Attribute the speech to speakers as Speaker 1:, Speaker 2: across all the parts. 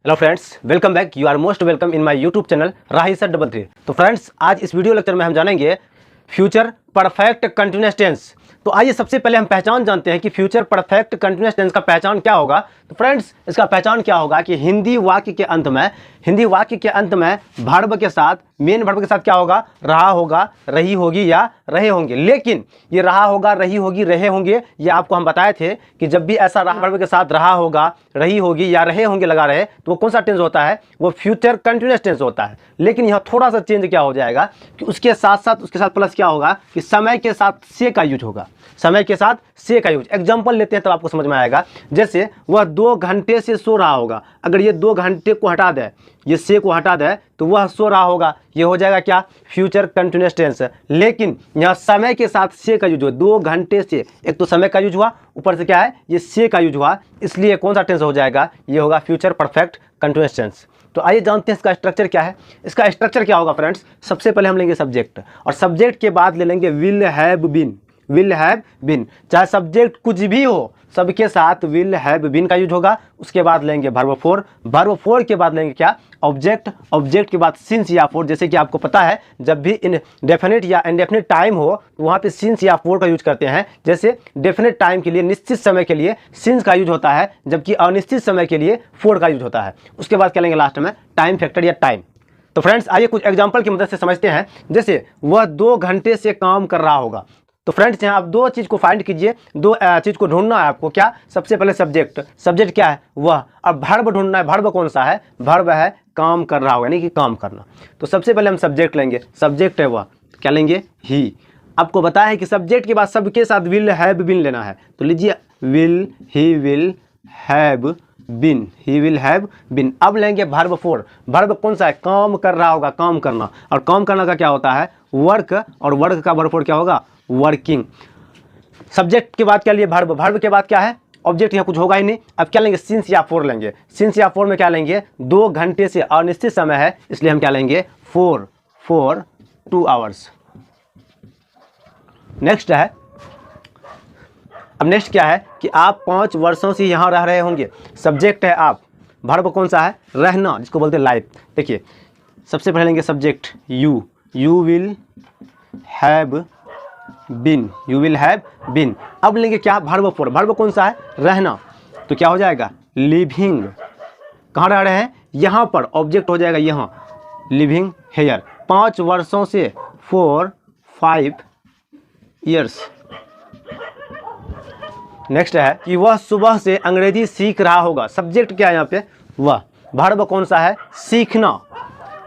Speaker 1: Hello friends, welcome back. You are most welcome in my YouTube channel Rahi sir 33। तो friends, आज इस video lecture में हम जानेंगे फ्यूचर परफेक्ट कंटिन्यूअस टेंस। तो आइए सबसे पहले हम पहचान जानते हैं कि फ्यूचर परफेक्ट कंटिन्यूअस टेंस का पहचान क्या होगा। तो फ्रेंड्स, इसका पहचान क्या होगा कि हिंदी वाक्य के अंत में वर्ब के साथ, मेन वर्ब के साथ क्या होगा? रहा होगा, रही होगी या रहे होंगे। लेकिन ये रहा होगा, रही होगी, रहे होंगे, ये आपको हम बताए थे कि जब भी ऐसा वर्ब के साथ रहा होगा, रही होगी या रहे होंगे लगा रहे, तो वो कौन सा टेंस होता है? वो फ्यूचर कंटिन्यूअस टेंस होता है। लेकिन यहाँ थोड़ा सा चेंज क्या हो जाएगा कि उसके साथ प्लस क्या होगा कि समय के साथ से का यूज होगा। समय के साथ से का यूज। एग्जांपल लेते हैं तब आपको समझ में आएगा। जैसे वह 2 घंटे से सो रहा होगा, अगर ये 2 घंटे को हटा दे, ये से को हटा दे, तो वह सो रहा होगा, ये हो जाएगा क्या? Future continuous tense. लेकिन यहाँ समय के साथ से का यूज हुआ। 2 घंटे से, एक तो समय का यूज हुआ, ऊपर से क्या है? ये से का यूज हुआ, इसलिए कौन सा टेंस हो जाएगा? ये होगा फ्यूचर परफेक्ट कंटिन्यूअस टेंस। तो आइए जानते हैं इसका स्ट्रक्चर क्या है। इसका स्ट्रक्चर क्या होगा फ्रेंड्स? सबसे पहले हम लेंगे सब्जेक्ट, और सब्जेक्ट के बाद ले लेंगे will have been. Will have been, चाहे सब्जेक्ट कुछ भी हो, सबके साथ विल हैव बीन का यूज होगा। उसके बाद लेंगे वर्ब फोर, वर्ब फोर के बाद लेंगे क्या? ऑब्जेक्ट, ऑब्जेक्ट के बाद सिंस या फोर। जैसे कि आपको पता है, जब भी इन डेफिनेट या इनडेफिनेट टाइम हो तो वहाँ पे सिंस या फोर का यूज करते हैं। जैसे डेफिनेट टाइम के लिए, निश्चित समय के लिए सिंस का यूज होता है, जबकि अनिश्चित समय के लिए फोर का यूज होता है। उसके बाद क्या लेंगे लास्ट में? टाइम फैक्टर या टाइम। तो फ्रेंड्स, आइए कुछ एग्जाम्पल की मदद से समझते हैं। जैसे वह 2 घंटे से काम कर रहा होगा। तो फ्रेंड्स, यहाँ आप 2 चीज़ को फाइंड कीजिए, 2 चीज़ को ढूंढना है आपको। क्या? सबसे पहले सब्जेक्ट, सब्जेक्ट क्या है? वह। अब वर्ब ढूंढना है, वर्ब कौन सा है? वर्ब है काम कर रहा होगा, यानी कि काम करना। तो सबसे पहले हम सब्जेक्ट लेंगे, सब्जेक्ट है वह, क्या लेंगे? ही। आपको बताया है कि सब्जेक्ट के बाद सबके साथ विल हैव बीन लेना है, तो लीजिए will, he will have been, he will have been. अब लेंगे वर्ब फोर, वर्ब कौन सा है? काम कर रहा होगा, काम करना। और काम करना का क्या होता है? वर्क, और वर्क का वर्ब फोर क्या होगा? वर्किंग। सब्जेक्ट के बाद क्या लिए? वर्ब, वर्ब के बाद क्या है? ऑब्जेक्ट। यहाँ कुछ होगा ही नहीं। अब क्या लेंगे? सिंस या फोर लेंगे। सिंस या फोर में क्या लेंगे? 2 घंटे से अनिश्चित समय है, इसलिए हम क्या लेंगे? Four 2 hours. नेक्स्ट है, अब नेक्स्ट क्या है कि आप 5 वर्षों से यहाँ रह रहे होंगे। सब्जेक्ट है आप, वर्ब कौन सा है? रहना, जिसको बोलते हैं लाइफ। देखिए, सबसे पहले लेंगे subject you, you will have been, you will have been. अब लेंगे क्या? वर्ब फोर, वर्ब कौन सा है? रहना, तो क्या हो जाएगा? लिविंग। कहाँ रह रहे हैं? यहाँ पर। ऑब्जेक्ट हो जाएगा यहाँ, लिविंग हेयर। 5 वर्षों से, 5 ईयर्स। नेक्स्ट है कि वह सुबह से अंग्रेजी सीख रहा होगा। सब्जेक्ट क्या है यहाँ पे? वह। वर्ब कौन सा है? सीखना।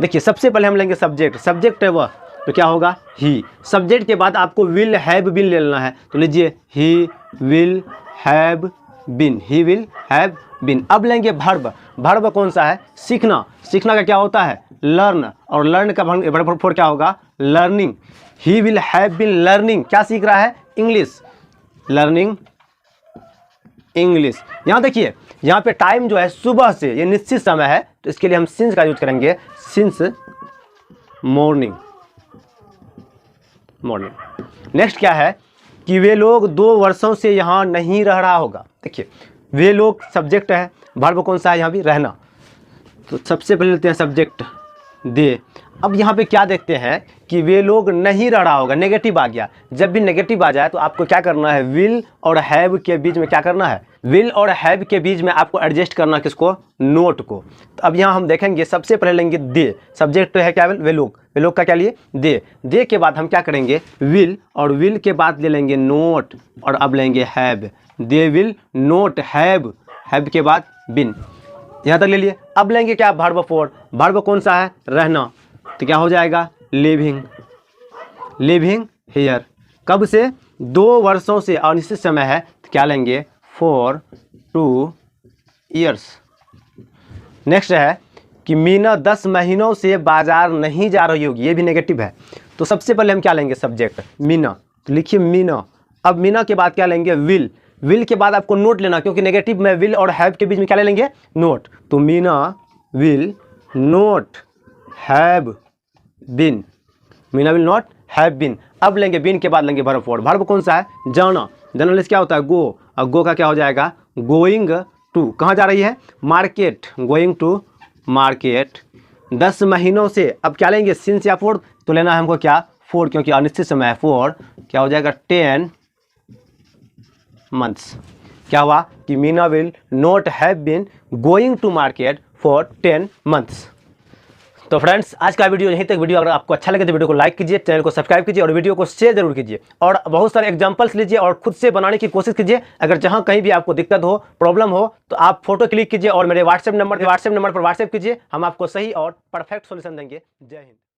Speaker 1: देखिए, सबसे पहले हम लेंगे सब्जेक्ट, सब्जेक्ट है वह, तो क्या होगा? ही। सब्जेक्ट के बाद आपको विल हैव बीन लेना है, तो लीजिए he will have been, he will have been. अब लेंगे वर्ब, वर्ब कौन सा है? सीखना। सीखना का क्या होता है? लर्न, और लर्न का वर्ब फोर क्या होगा? Learning. He will have been learning, क्या सीख रहा है? English, learning English. यहाँ देखिए, यहाँ पे टाइम जो है सुबह से, ये निश्चित समय है, तो इसके लिए हम सिंस का यूज करेंगे, सिंस मॉर्निंग, मॉर्निंग। नेक्स्ट क्या है कि वे लोग 2 वर्षों से यहाँ नहीं रह रहा होगा। देखिए, वे लोग सब्जेक्ट है, वर्ब कौन सा है? यहाँ भी रहना। तो सबसे पहले लेते हैं सब्जेक्ट दे। अब यहाँ पे क्या देखते हैं कि वे लोग नहीं रह रहा होगा, नेगेटिव आ गया। जब भी नेगेटिव आ जाए तो आपको क्या करना है? विल और हैव के बीच में क्या करना है? विल और हैव के बीच में आपको एडजस्ट करना, किसको? नोट को। तो अब यहाँ हम देखेंगे, सबसे पहले लेंगे दे, सब्जेक्ट है क्या? वे लोग, वे लोग का क्या लिए? दे। दे के बाद हम क्या करेंगे? विल, और विल के बाद ले लेंगे नोट, और अब लेंगे have. They will note have, have के बाद बिन। यहाँ तक ले लिए। अब लेंगे क्या? वर्ब फोर, वर्ब कौन सा है? रहना, तो क्या हो जाएगा? Living, living here. कब से? 2 वर्षों से, अनिश्चित समय है, तो क्या लेंगे? 2 ईयर्स। नेक्स्ट है कि मीना 10 महीनों से बाजार नहीं जा रही होगी, ये भी नेगेटिव है। तो सबसे पहले हम क्या लेंगे? सब्जेक्ट मीना, तो लिखिए मीना। अब मीना के बाद क्या लेंगे? विल। विल के बाद आपको नोट लेना, क्योंकि नेगेटिव में विल और हैव के बीच में क्या ले लेंगे? नोट। तो Meena will note have been, Meena will not have been. अब लेंगे बिन के बाद लेंगे वर्ब फोर, वर्ब कौन सा है? जाना। जाना क्या होता है? गो, और गो का क्या हो जाएगा? गोइंग टू, कहाँ जा रही है? Market, going to market. 10 महीनों से, अब क्या लेंगे? सिंस या फॉर, तो लेना है हमको क्या? फॉर, क्योंकि अनिश्चित समय है। फॉर क्या हो जाएगा? 10 मंथ्स। क्या हुआ कि Meena will not have been going to market for 10 months. तो फ्रेंड्स, आज का वीडियो यहीं तक। वीडियो अगर आपको अच्छा लगे तो वीडियो को लाइक कीजिए, चैनल को सब्सक्राइब कीजिए और वीडियो को शेयर जरूर कीजिए। और बहुत सारे एग्जांपल्स लीजिए और खुद से बनाने की कोशिश कीजिए। अगर जहां कहीं भी आपको दिक्कत हो, प्रॉब्लम हो, तो आप फोटो क्लिक कीजिए और मेरे व्हाट्सएप नंबर पर व्हाट्सएप कीजिए। हम आपको सही और परफेक्ट सॉल्यूशन देंगे। जय हिंद।